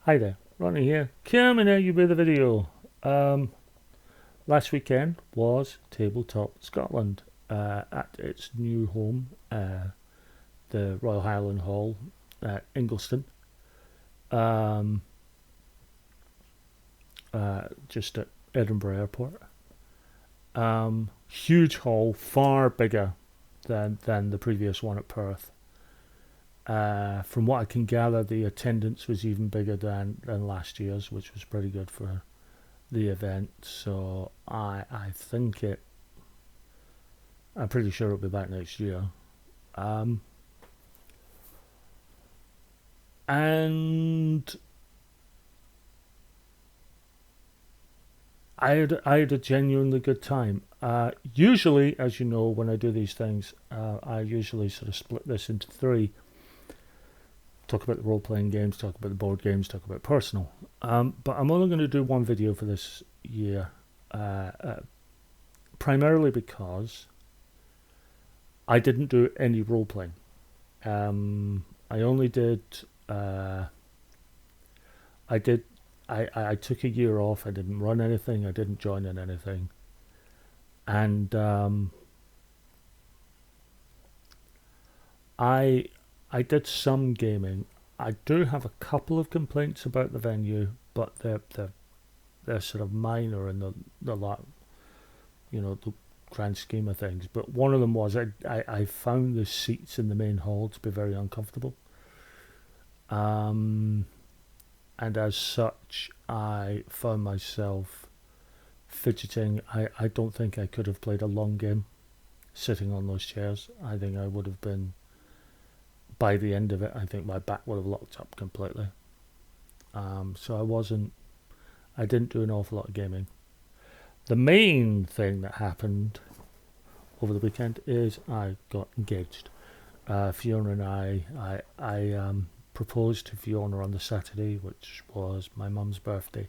Hi there, Ronnie here, coming at you with a video. Last weekend was Tabletop Scotland at its new home, the Royal Highland Hall at Ingliston, um, just at Edinburgh Airport. Huge hall, far bigger than the previous one at Perth. From what I can gather, the attendance was even bigger than last year's, which was pretty good for the event. So I'm pretty sure it'll be back next year. Um, and I had a genuinely good time. Usually, as you know, when I do these things, I usually sort of split this into three. Talk about the role-playing games, talk about the board games, talk about personal. But I'm only going to do one video for this year, primarily because I didn't do any role-playing. I only did. I did. I took a year off. I didn't run anything. I didn't join in anything, and I I did some gaming. I do have a couple of complaints about the venue, but they're sort of minor in the grand scheme of things. But one of them was I found the seats in the main hall to be very uncomfortable. Um, and as such, I found myself fidgeting. I don't think I could have played a long game sitting on those chairs. I think I would have been, by the end of it, I think my back would have locked up completely. So I didn't do an awful lot of gaming. The main thing that happened over the weekend is I got engaged. Fiona and I proposed to Fiona on the Saturday, which was my mum's birthday.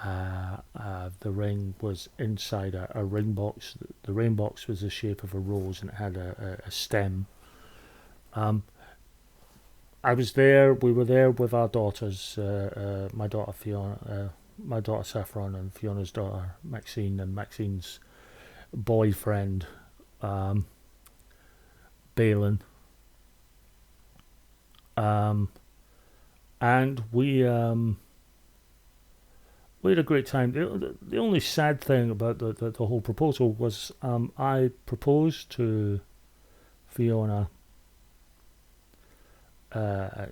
The ring was inside a ring box. The ring box was the shape of a rose and it had a stem. Um, I was there. We were there with our daughters. My daughter Fiona, my daughter Saffron, and Fiona's daughter Maxine, and Maxine's boyfriend, um, Balin. Um, and we had a great time. The only sad thing about the whole proposal was I proposed to Fiona. I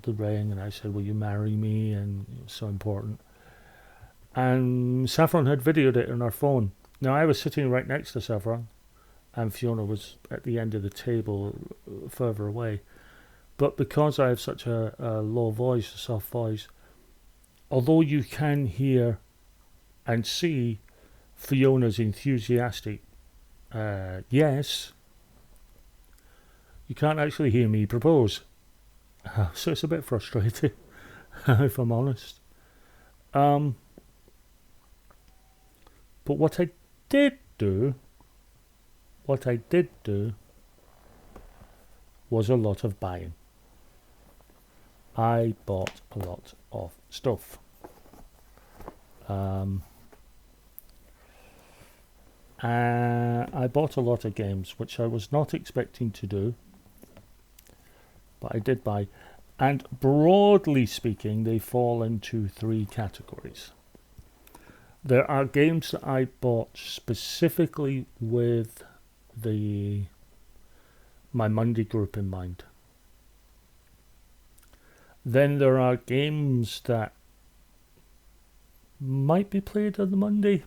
the ring, and I said, "Will you marry me?" And it was so important. And Saffron had videoed it on her phone. Now I was sitting right next to Saffron, and Fiona was at the end of the table, further away. But because I have such a low voice, a soft voice, although you can hear and see Fiona's enthusiastic yes, you can't actually hear me propose. So it's a bit frustrating, if I'm honest. Um, but did do, what I did do, was a lot of buying. I bought a lot of stuff. I bought a lot of games, which I was not expecting to do, but I did buy. And broadly speaking, they fall into three categories. There are games that I bought specifically with my Monday group in mind. Then there are games that might be played on the Monday,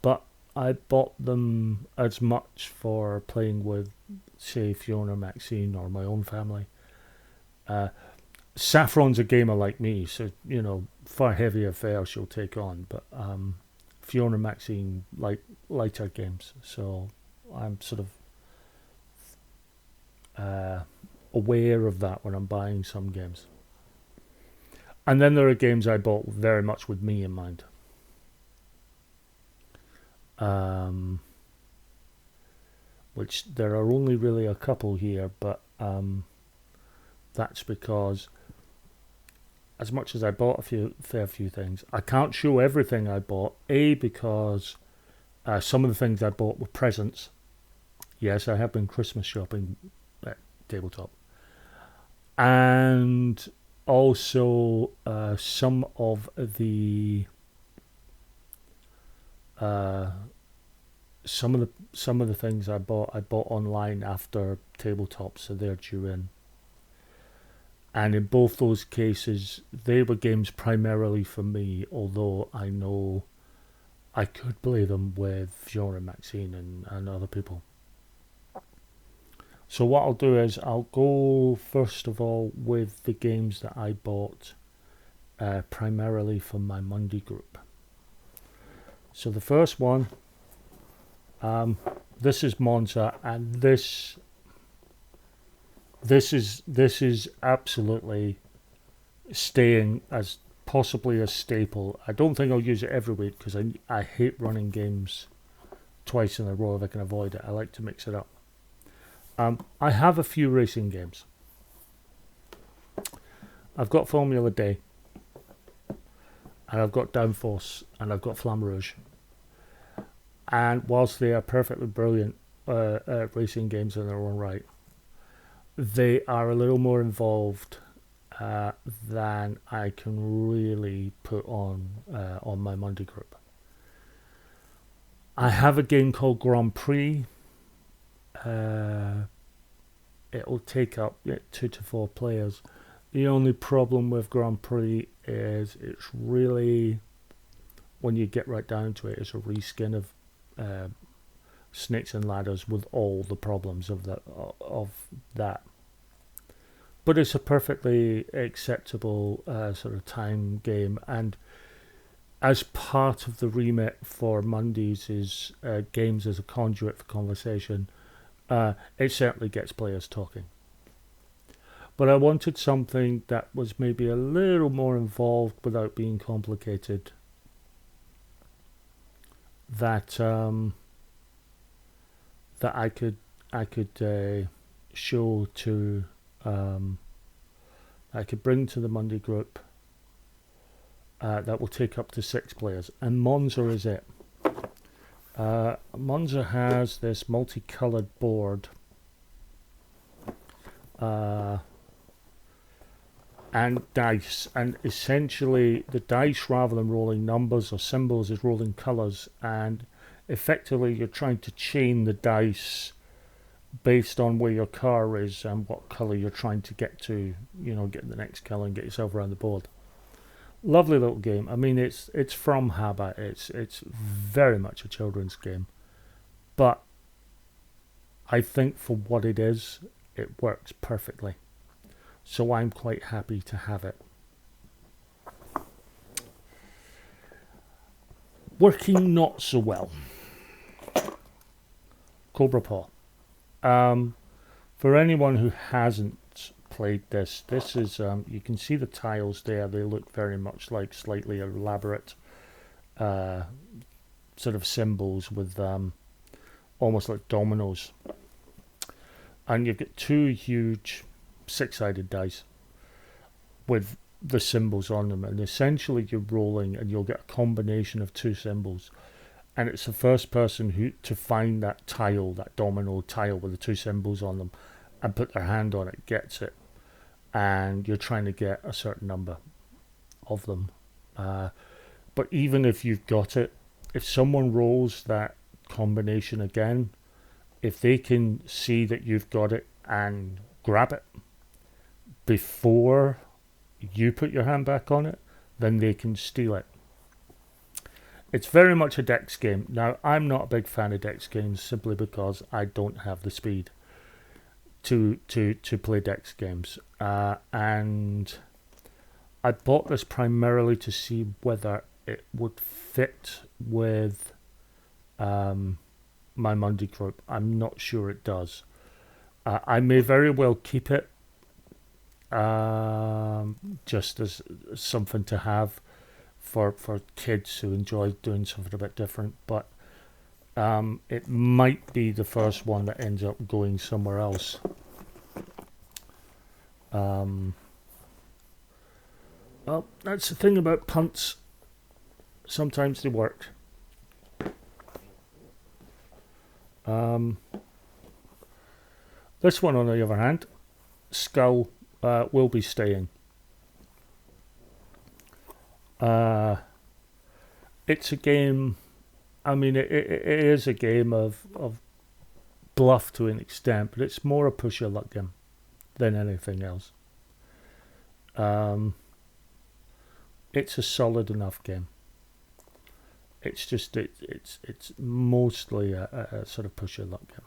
but I bought them as much for playing with, say, Fiona, Maxine, or my own family. Saffron's a gamer like me, so far heavier fare she'll take on. But Fiona and Maxine like lighter games, so I'm sort of aware of that when I'm buying some games. And then there are games I bought very much with me in mind. Which there are only really a couple here, but that's because as much as I bought a fair few things, I can't show everything I bought. Because some of the things I bought were presents. Yes, I have been Christmas shopping at Tabletop. And also some of the some of the things I bought online after Tabletop, so they're due in. And in both those cases, they were games primarily for me, although I know I could play them with Jean and Maxine and other people. So what I'll do is I'll go first of all with the games that I bought primarily for my Monday group. So the first one, this is Monza, and this is absolutely staying as possibly a staple. I don't think I'll use it every week because I hate running games twice in a row if I can avoid it. I like to mix it up. I have a few racing games. I've got Formula Day, and I've got Downforce, and I've got Flamme Rouge. And whilst they are perfectly brilliant racing games in their own right, they are a little more involved than I can really put on my Monday group. I have a game called Grand Prix. It'll take up 2 to 4 players. The only problem with Grand Prix is it's really, when you get right down to it, it's a reskin of Snakes and Ladders with all the problems of that. But it's a perfectly acceptable sort of time game, and as part of the remit for Mondays is games as a conduit for conversation, it certainly gets players talking. But I wanted something that was maybe a little more involved without being complicated. That I could show to I could bring to the Monday group that will take up to 6 players, and Monza is it. Monza has this multicolored board and dice, and essentially the dice, rather than rolling numbers or symbols, is rolling colors, and effectively you're trying to chain the dice based on where your car is and what color you're trying to get to, get the next color and get yourself around the board. Lovely little game. I mean, it's from Habba. It's very much a children's game, but I think for what it is, it works perfectly. So I'm quite happy to have it. Working not so well. Cobra Paw. For anyone who hasn't played this is, you can see the tiles there. They look very much like slightly elaborate sort of symbols with almost like dominoes. And you've got 2 huge 6-sided dice with the symbols on them, and essentially you're rolling and you'll get a combination of 2 symbols, and it's the first person to find that tile, that domino tile with the 2 symbols on them, and put their hand on it gets it, and you're trying to get a certain number of them. But even if you've got it, if someone rolls that combination again, if they can see that you've got it and grab it before you put your hand back on it, then they can steal it. It's very much a dex game. Now, I'm not a big fan of dex games simply because I don't have the speed to play dex games. And I bought this primarily to see whether it would fit with my Monday group. I'm not sure it does. I may very well keep it just as something to have for kids who enjoy doing something a bit different, but it might be the first one that ends up going somewhere else. Well, that's the thing about punts. Sometimes they work. This one, on the other hand, Skull will be staying. It's a game. I mean, it is a game of bluff to an extent, but it's more a push your luck game than anything else. It's a solid enough game. It's just it's mostly a sort of push your luck game.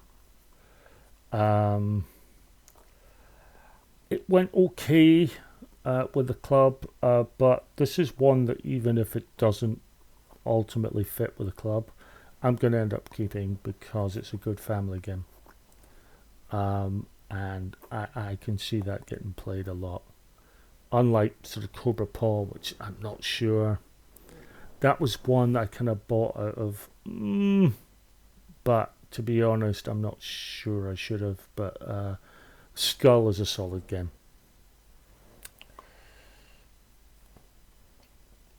It went okay with the club, but this is one that even if it doesn't ultimately fit with the club, I'm going to end up keeping because it's a good family game. And I can see that getting played a lot. Unlike sort of Cobra Paw, which I'm not sure. That was one I kind of bought out of. But to be honest, I'm not sure I should have. But Skull is a solid game.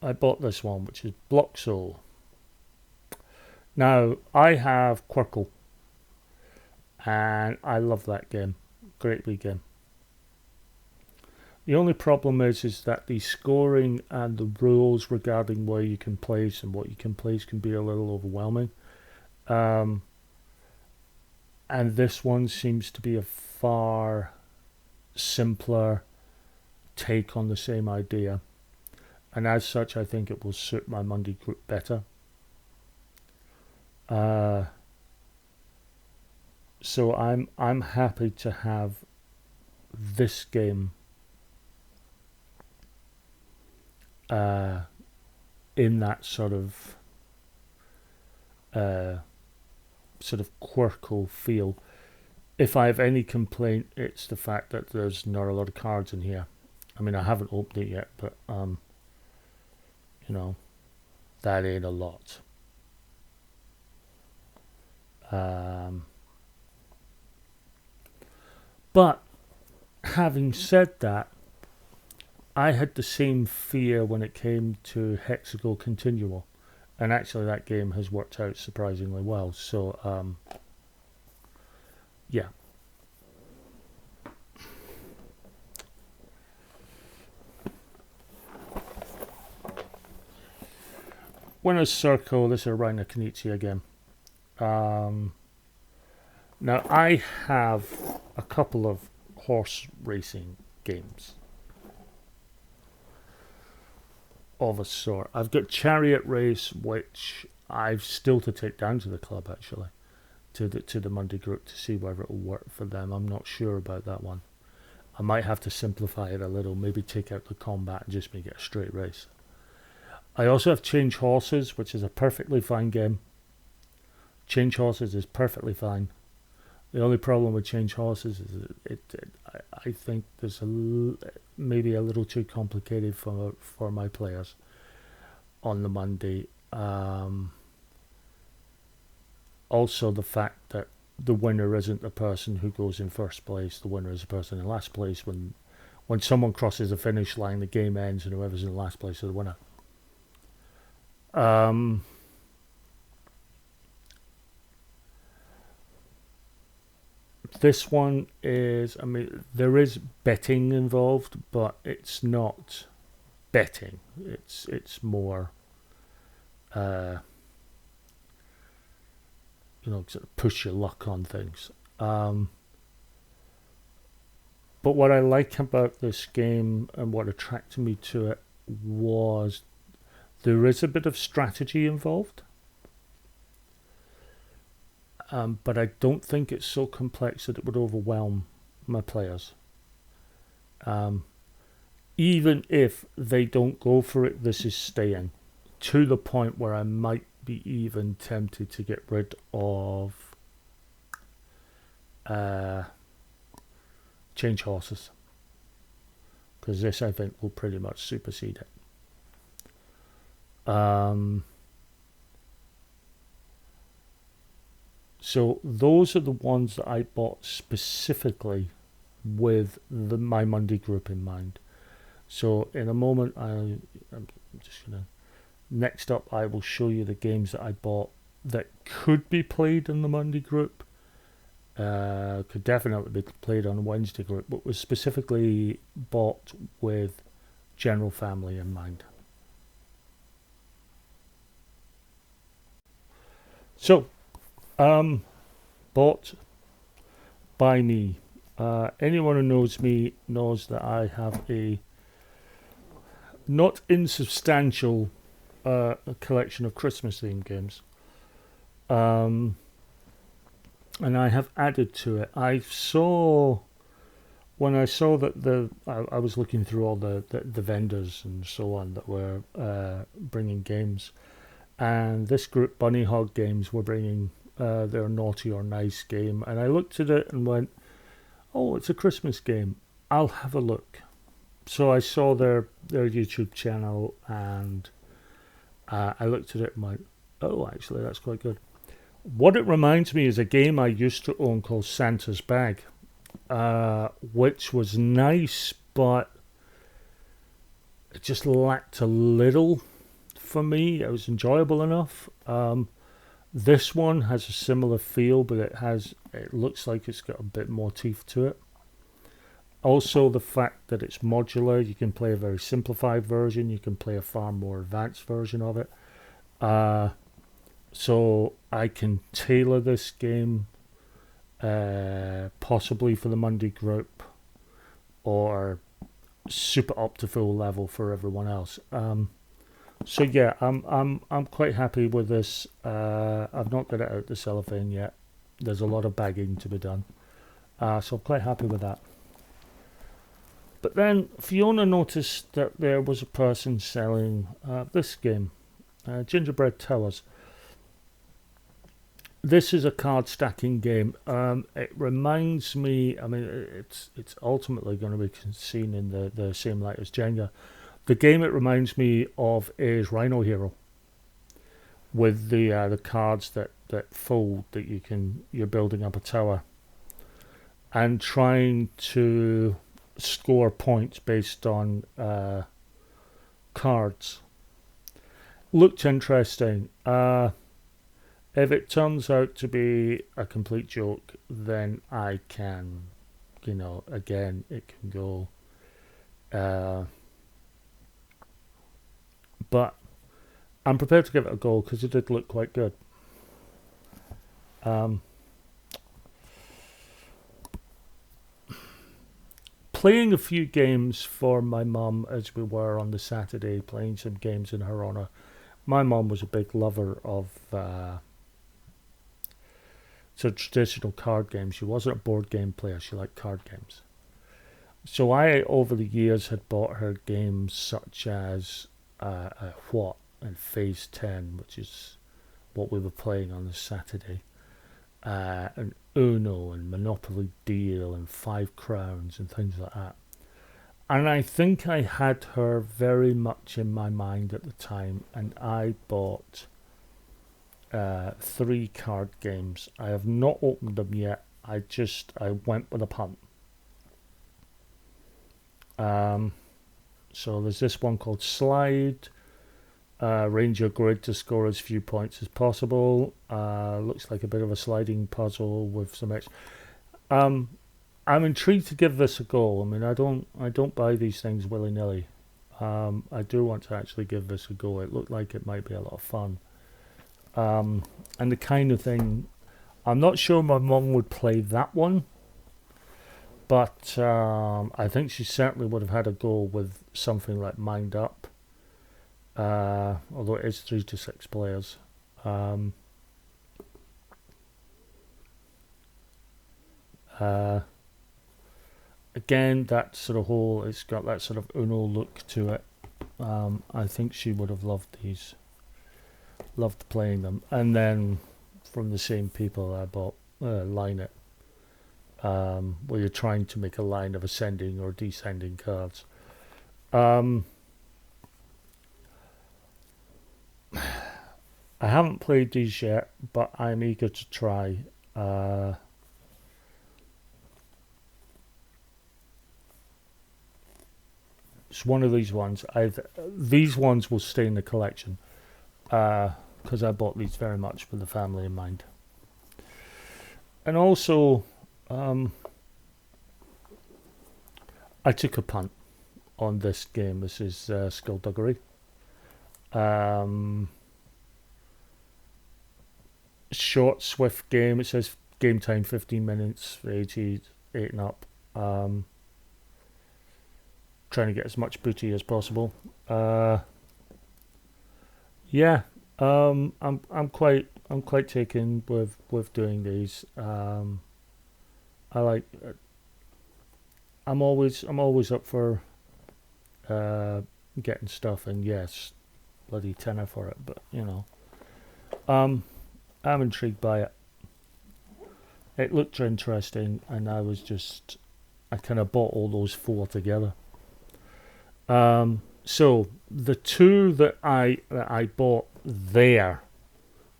I bought this one, which is Block Soul. Now, I have Quirkle, and I love that game. Great wee game. The only problem is that the scoring and the rules regarding where you can place and what you can place can be a little overwhelming. And this one seems to be a far simpler take on the same idea. And as such, I think it will suit my Monday group better. So I'm happy to have this game in that sort of Quirkle feel. If I have any complaint, it's the fact that there's not a lot of cards in here. I mean, I haven't opened it yet, but that ain't a lot. But having said that, I had the same fear when it came to Hexagon Continual, and actually that game has worked out surprisingly well. So yeah. Winner's Circle, this is Reiner Knizia again. Now I have a couple of horse racing games of a sort. I've got Chariot Race, which I've still to take down to the club actually, to the Monday group to see whether it will work for them. I'm not sure about that one. I might have to simplify it a little, maybe take out the combat and just make it a straight race. I also have Change Horses, which is a perfectly fine game. Change Horses is perfectly fine. The only problem with Change Horses is I think there's maybe a little too complicated for my players on the Monday. Also, the fact that the winner isn't the person who goes in first place. The winner is the person in last place. When someone crosses the finish line, the game ends, and whoever's in last place is the winner. This one is, I mean, there is betting involved, but it's not betting. It's more, sort of push your luck on things. But what I like about this game and what attracted me to it was there is a bit of strategy involved. But I don't think it's so complex that it would overwhelm my players. Even if they don't go for it, this is staying to the point where I might be even tempted to get rid of Change Horses, because this I think will pretty much supersede it. So those are the ones that I bought specifically with my Monday group in mind. So in a moment, I'm just gonna. Next up, I will show you the games that I bought that could be played in the Monday group. Could definitely be played on the Wednesday group, but was specifically bought with general family in mind. So, bought by me. Anyone who knows me knows that I have a not insubstantial collection of Christmas themed games. And I have added to it. When I saw that I was looking through all the vendors and so on that were bringing games, and this group, Bunny Hog Games, were bringing their Naughty or Nice game, and I looked at it and went, "Oh, it's a Christmas game. I'll have a look." So I saw their YouTube channel, and I looked at it and went, "Oh, actually, that's quite good." What it reminds me is a game I used to own called Santa's Bag, which was nice, but it just lacked a little for me. It was enjoyable enough. This one has a similar feel, but it looks like it's got a bit more teeth to it. Also, the fact that it's modular, you can play a very simplified version, you can play a far more advanced version of it. So I can tailor this game possibly for the Monday group, or super up to full level for everyone else. So yeah, I'm quite happy with this. I've not got it out the cellophane yet. There's a lot of bagging to be done. So I'm quite happy with that. But then Fiona noticed that there was a person selling this game, Gingerbread Towers. This is a card stacking game. It reminds me. I mean, it's ultimately going to be seen in the same light as Jenga. The game it reminds me of is Rhino Hero, with the cards that fold that you're building up a tower, and trying to score points based on cards. Looked interesting. If it turns out to be a complete joke, then I can, again, it can go. But I'm prepared to give it a go because it did look quite good. Playing a few games for my mum as we were on the Saturday, playing some games in her honour. My mum was a big lover of traditional card games. She wasn't a board game player, she liked card games. So I, over the years, had bought her games such as What and Phase 10, which is what we were playing on the Saturday, and Uno and Monopoly Deal and Five Crowns and things like that. And I think I had her very much in my mind at the time, and I bought 3 card games. I have not opened them yet. I went with a punt. So there's this one called Slide. Range your grid to score as few points as possible. Looks like a bit of a sliding puzzle with some extra. I'm intrigued to give this a go. I mean, I don't buy these things willy nilly. I do want to actually give this a go. It looked like it might be a lot of fun. And the kind of thing, I'm not sure my mum would play that one, but I think she certainly would have had a go with something like Mind Up, although it is 3 to 6 players. Again, that sort of it's got that sort of Uno look to it. I think she would have loved these. Loved playing them. And then from the same people I bought Line It, where you're trying to make a line of ascending or descending cards. I haven't played these yet, but I'm eager to try. it's one of these ones. These ones will stay in the collection because I bought these very much with the family in mind. And also, I took a punt on this game. This is Skullduggery. Short, swift game. It says game time 15 minutes for ages 8 and up. Trying to get as much booty as possible. Yeah, I'm quite taken with doing these. I like. I'm always up for getting stuff, and yes, bloody tenner for it. But I'm intrigued by it. It looked interesting, and I kind of bought all those 4 together. So the 2 that I bought there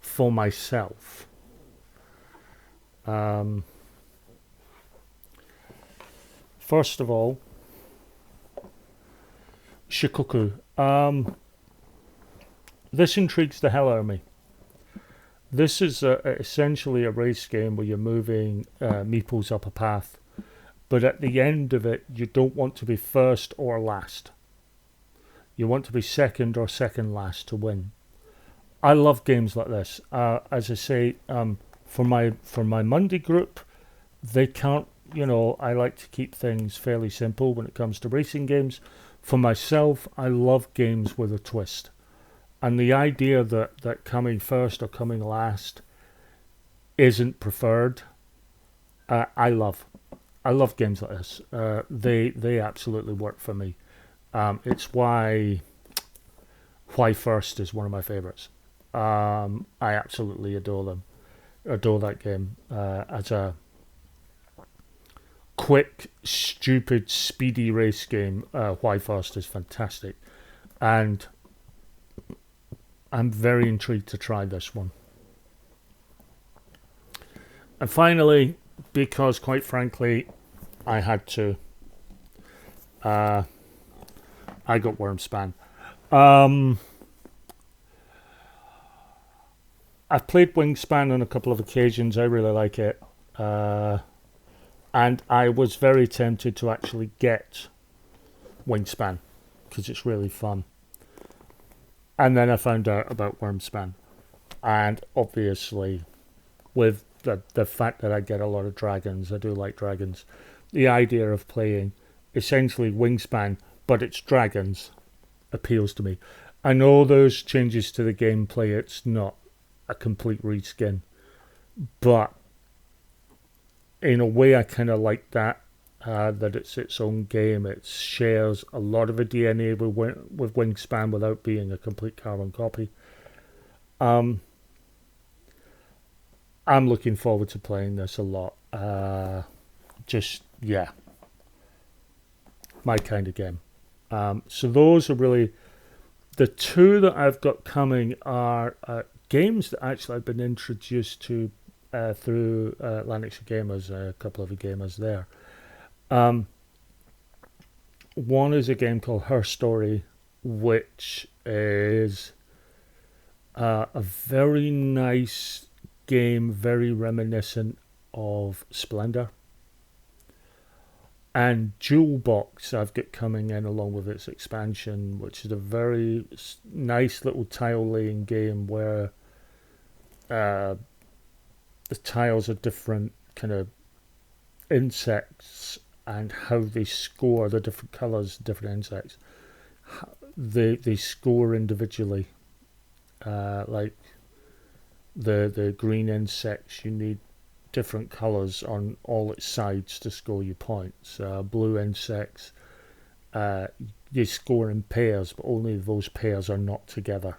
for myself. First of all, Shikoku. This intrigues the hell out of me. This is essentially a race game where you're moving meeples up a path, but at the end of it, you don't want to be first or last. You want to be second or second last to win. I love games like this. As I say, for my Monday group, they can't. I like to keep things fairly simple when it comes to racing games. For myself, I love games with a twist. And the idea that coming first or coming last isn't preferred, I love games like this. They absolutely work for me. It's why First is one of my favorites. I absolutely adore them. Adore that game as a quick, stupid, speedy race game. Why First is fantastic, and I'm very intrigued to try this one. And finally, because quite frankly, I had to, I got Wormspan. I've played Wingspan on a couple of occasions. I really like it. And I was very tempted to actually get Wingspan because it's really fun. And then I found out about Wormspan. And obviously, with the fact that I get a lot of dragons, I do like dragons, the idea of playing essentially Wingspan, but it's dragons, appeals to me. I know there's changes to the gameplay. It's not a complete reskin. But in a way, I kind of like that. That it's its own game. It shares a lot of the DNA with Wingspan without being a complete carbon copy. I'm looking forward to playing this a lot. My kind of game. So those are really the 2 that I've got coming are games that actually I've been introduced to through Lanarkshire Gamers, a couple of the gamers there. One is a game called Her Story, which is a very nice game, very reminiscent of Splendor. And Jewel Box I've got coming in along with its expansion, which is a very nice little tile laying game where the tiles are different kind of insects and how they score the different colours, different insects. They score individually. Like the green insects, you need different colours on all its sides to score your points. Blue insects, you score in pairs, but only those pairs are not together.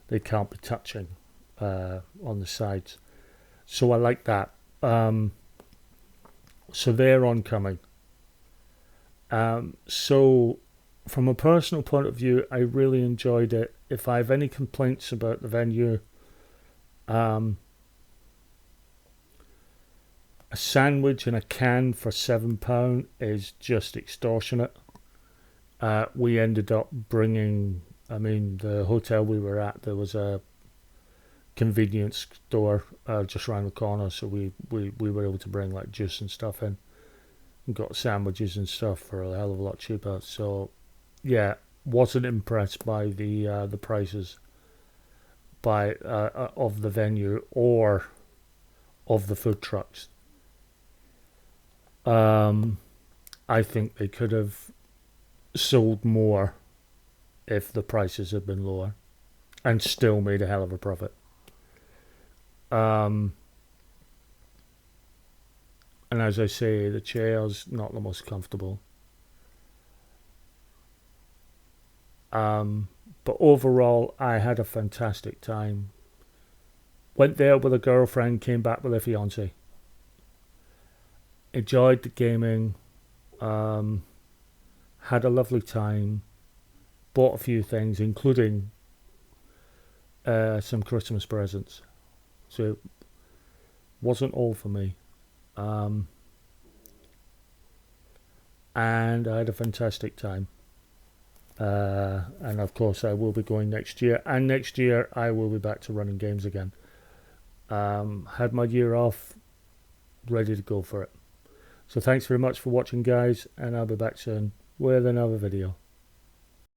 They can't be touching on the sides. So I like that. So they're oncoming. So from a personal point of view, I really enjoyed it. If I have any complaints about the venue, a sandwich and a can for £7 is just extortionate. We ended up bringing, I mean, the hotel we were at, there was a convenience store just around the corner, so we were able to bring like juice and stuff in. We got sandwiches and stuff for a hell of a lot cheaper. So yeah, wasn't impressed by the prices of the venue or of the food trucks. I think they could have sold more if the prices had been lower and still made a hell of a profit. Um, and as I say, the chair's not the most comfortable. But overall, I had a fantastic time. Went there with a girlfriend, came back with a fiance. Enjoyed the gaming, um, had a lovely time, bought a few things, including some Christmas presents. So it wasn't all for me. Um, and I had a fantastic time. And of course, I will be going next year. And next year, I will be back to running games again. Had my year off, ready to go for it. So thanks very much for watching, guys, and I'll be back soon with another video.